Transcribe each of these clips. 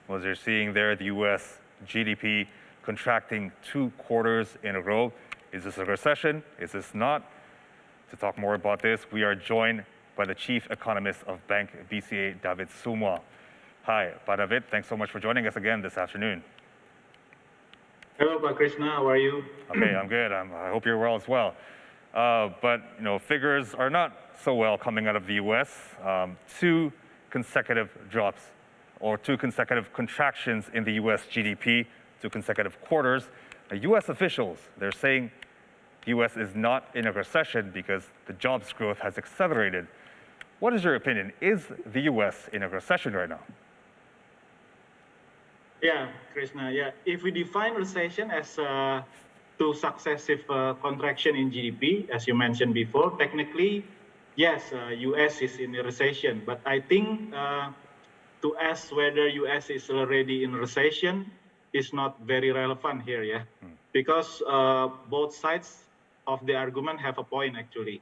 Well, as you're seeing there, the U.S. GDP contracting 2 quarters in a row. Is this a recession? Is this not? To talk more about this, we are joined by the Chief Economist of Bank BCA, David Sumwa. Hi, Pak David. Thanks so much for joining us again this afternoon. Hello, Pak Krishna. How are you? Okay, I'm good. I hope you're well as well. But figures are not so well coming out of the U.S. 2 consecutive drops, or 2 consecutive contractions in the U.S. GDP, 2 consecutive quarters. U.S. officials, they're saying the U.S. is not in a recession because the jobs growth has accelerated. What is your opinion? Is the U.S. in a recession right now? Yeah, Krishna. Yeah, if we define recession as 2 successive contraction in GDP, as you mentioned before, technically, yes, U.S. is in a recession. But I think to ask whether U.S. is already in recession is not very relevant here, yeah, because both sides of the argument have a point actually.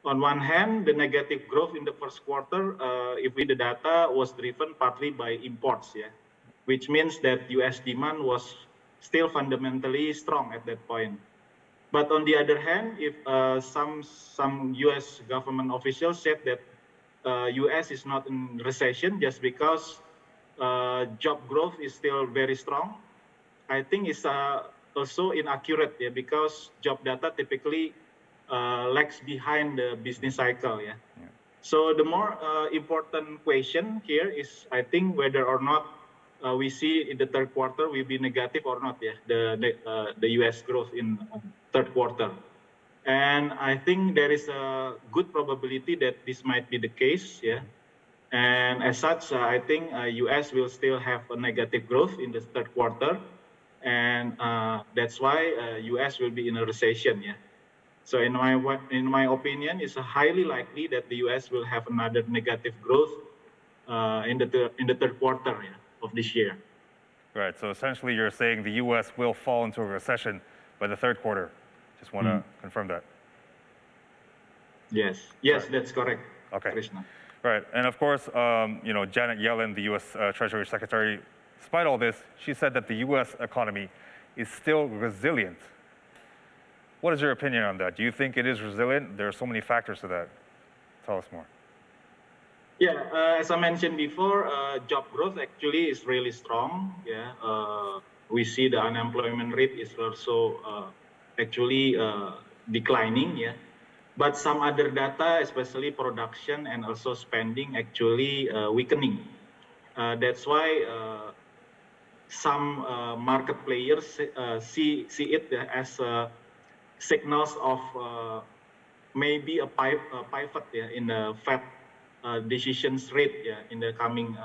On one hand, the negative growth in the first quarter, if we the data, was driven partly by imports, yeah, which means that U.S. demand was still fundamentally strong at that point. But on the other hand, if some U.S. government officials said that U.S. is not in recession just because job growth is still very strong, I think it's also inaccurate, yeah, because job data typically lags behind the business cycle, yeah. So the more important question here is, I think, whether or not we see in the third quarter will be negative or not, yeah, the U.S. growth in third quarter. And I think there is a good probability that this might be the case, yeah. And as such, I think U.S. will still have a negative growth in the third quarter, and that's why U.S. will be in a recession, yeah. So in my opinion, it's highly likely that the U.S. will have another negative growth in the third quarter, yeah, of this year. Right. So essentially, you're saying the U.S. will fall into a recession by the third quarter. Just want to confirm that. Yes, right. That's correct. Okay. Krishna. Right. And of course, Janet Yellen, the U.S. Treasury Secretary, despite all this, she said that the U.S. economy is still resilient. What is your opinion on that? Do you think it is resilient? There are so many factors to that. Tell us more. Yeah, as I mentioned before, job growth actually is really strong. Yeah, we see the unemployment rate is also actually declining. Yeah, but some other data, especially production and also spending, actually weakening. That's why some market players see it as signals of maybe a pivot, yeah, in the Fed decisions rate, yeah, in the coming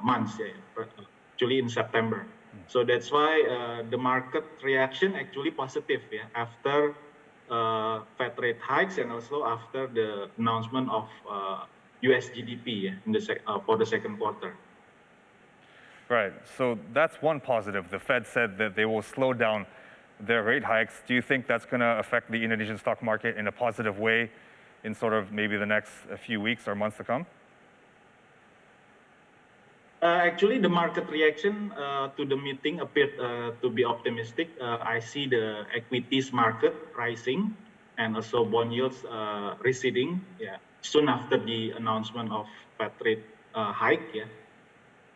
months, yeah, actually in September. So that's why the market reaction actually positive, yeah, after Fed rate hikes and also after the announcement of U.S. GDP, yeah, in for the second quarter. Right. So that's one positive. The Fed said that they will slow down their rate hikes. Do you think that's going to affect the Indonesian stock market in a positive way in sort of maybe the next few weeks or months to come? Actually, the market reaction to the meeting appeared to be optimistic. I see the equities market rising and also bond yields receding, yeah, soon after the announcement of Fed rate hike. Yeah.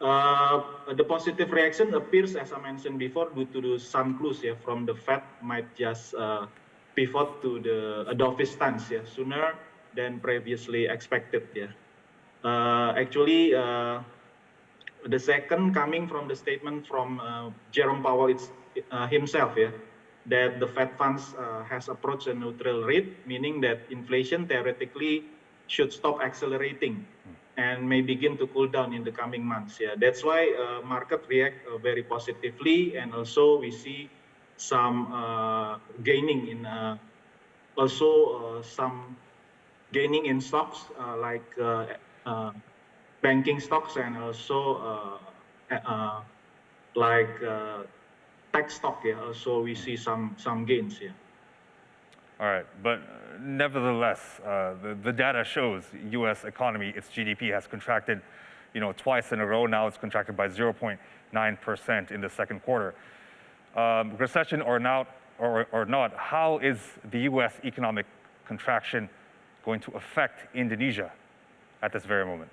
The positive reaction appears, as I mentioned before, due to some clues, yeah, from the Fed might just pivot to the dovish stance, yeah, sooner than previously expected. Yeah. Actually, the second coming from the statement from Jerome Powell himself, yeah, that the Fed funds has approached a neutral rate, meaning that inflation theoretically should stop accelerating and may begin to cool down in the coming months. Yeah, that's why market react very positively, and also we see some gaining in some gaining in stocks like banking stocks and also like tech stock. Yeah, also we see some gains here. All right, but nevertheless, the data shows U.S. economy, its GDP has contracted twice in a row. Now it's contracted by 0.9% in the second quarter. Recession or not, how is the U.S. economic contraction going to affect Indonesia at this very moment?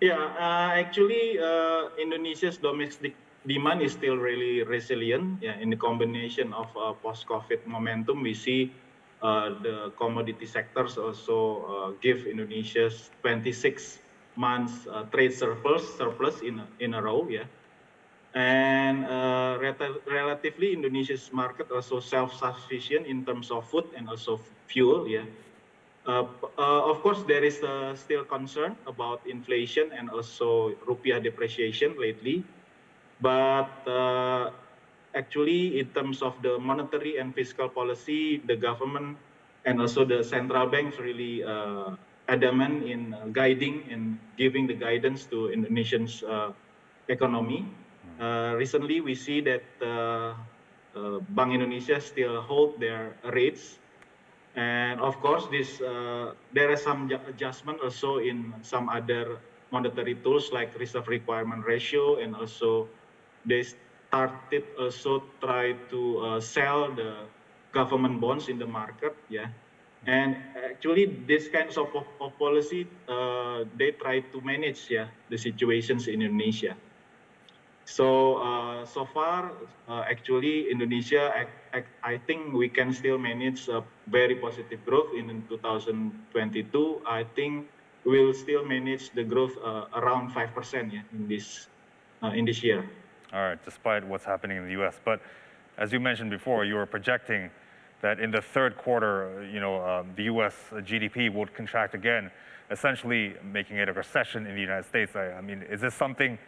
Yeah, actually, Indonesia's domestic demand is still really resilient. Yeah, in the combination of post-COVID momentum, we see the commodity sectors also give Indonesia's 26 months trade surplus in a row. Yeah, and relatively Indonesia's market also self-sufficient in terms of food and also fuel. Yeah. Of course, there is still concern about inflation and also rupiah depreciation lately. But actually, in terms of the monetary and fiscal policy, the government and also the central banks really adamant in guiding and giving the guidance to Indonesian's economy. Recently, we see that Bank Indonesia still hold their rates. And of course, there is some adjustment also in some other monetary tools like reserve requirement ratio, and also they started also try to sell the government bonds in the market. Yeah, and actually this kinds of policy they try to manage the situations in Indonesia. So so far, actually, Indonesia, I think we can still manage a very positive growth in 2022. I think we'll still manage the growth around 5% in this year. All right, despite what's happening in the U.S. But as you mentioned before, you were projecting that in the third quarter, the U.S. GDP would contract again, essentially making it a recession in the United States. I mean, is this something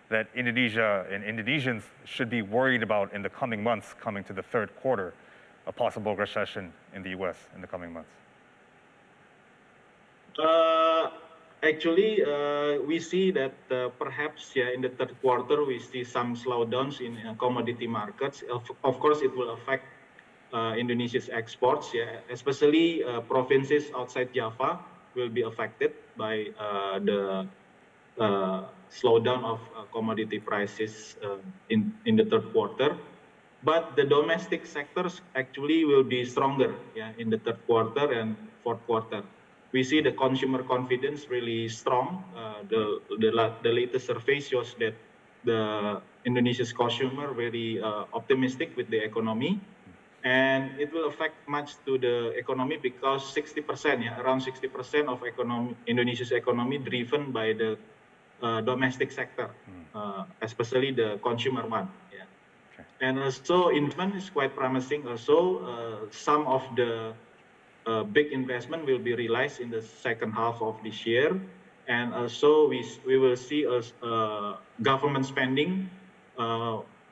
that Indonesia and Indonesians should be worried about in the coming months, coming to the third quarter, a possible recession in the U.S. in the coming months? Actually, we see that perhaps in the third quarter we see some slowdowns in commodity markets. Of course, it will affect Indonesia's exports, especially provinces outside Java will be affected by the slowdown of commodity prices in the third quarter. But the domestic sectors actually will be stronger in the third quarter and fourth quarter. We see the consumer confidence really strong. The latest survey shows that the Indonesia's consumer very optimistic with the economy. And it will affect much to the economy because 60%, around 60% of Indonesia's economy driven by the domestic sector, especially the consumer one. Yeah. Okay. And also investment is quite promising. Also, some of the big investment will be realized in the second half of this year. And also we will see government spending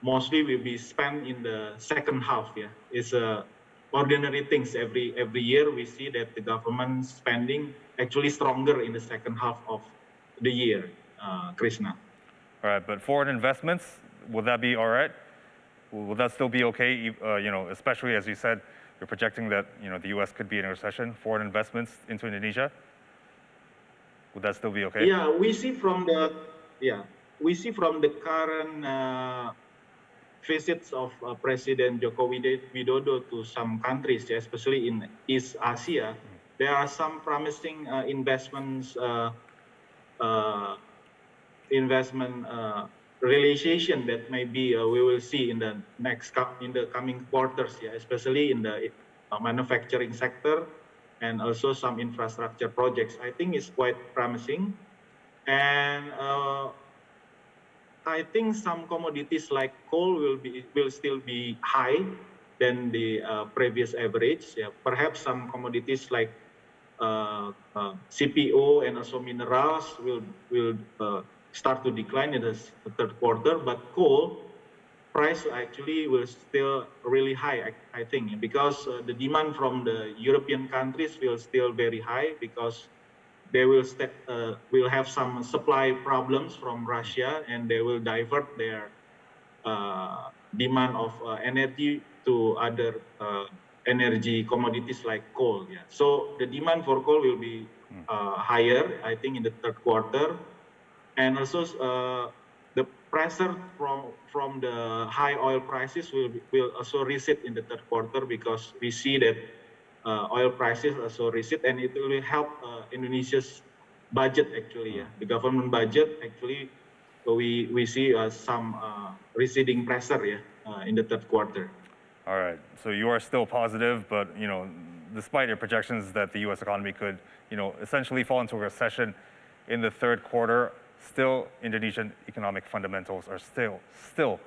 mostly will be spent in the second half. Yeah, it's ordinary things. Every year we see that the government spending actually stronger in the second half of the year. Krishna. All right, but foreign investments, will that be all right? Will that still be okay? Especially as you said, you're projecting that the U.S. could be in a recession. Foreign investments into Indonesia, would that still be okay? Yeah, we see from the current visits of President Joko Widodo to some countries, especially in East Asia. There are some promising investment realization that maybe we will see in the coming quarters, especially in the manufacturing sector and also some infrastructure projects. I think it's quite promising, and I think some commodities like coal will still be high than the previous average. Yeah, perhaps some commodities like CPO and also minerals will start to decline in the third quarter, but coal price actually will still really high, I think, because the demand from the European countries will still very high because they will have some supply problems from Russia, and they will divert their demand of energy to other energy commodities like coal. Yeah. So the demand for coal will be higher, I think, in the third quarter. And also the pressure from the high oil prices will also recede in the third quarter, because we see that oil prices also recede, and it will help Indonesia's budget actually. Yeah, the government budget actually, we see some receding pressure, yeah, in the third quarter. All right. So you are still positive, but despite your projections that the U.S. economy could, essentially fall into a recession in the third quarter, still Indonesian economic fundamentals are still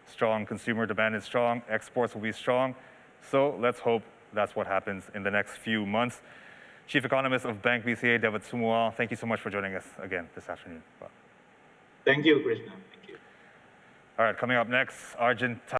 strong. Consumer demand is strong. Exports will be strong. So let's hope that's what happens in the next few months. Chief Economist of Bank BCA, David Sumual, thank you so much for joining us again this afternoon. Thank you, Krishna. Thank you. All right, coming up next, Argentina.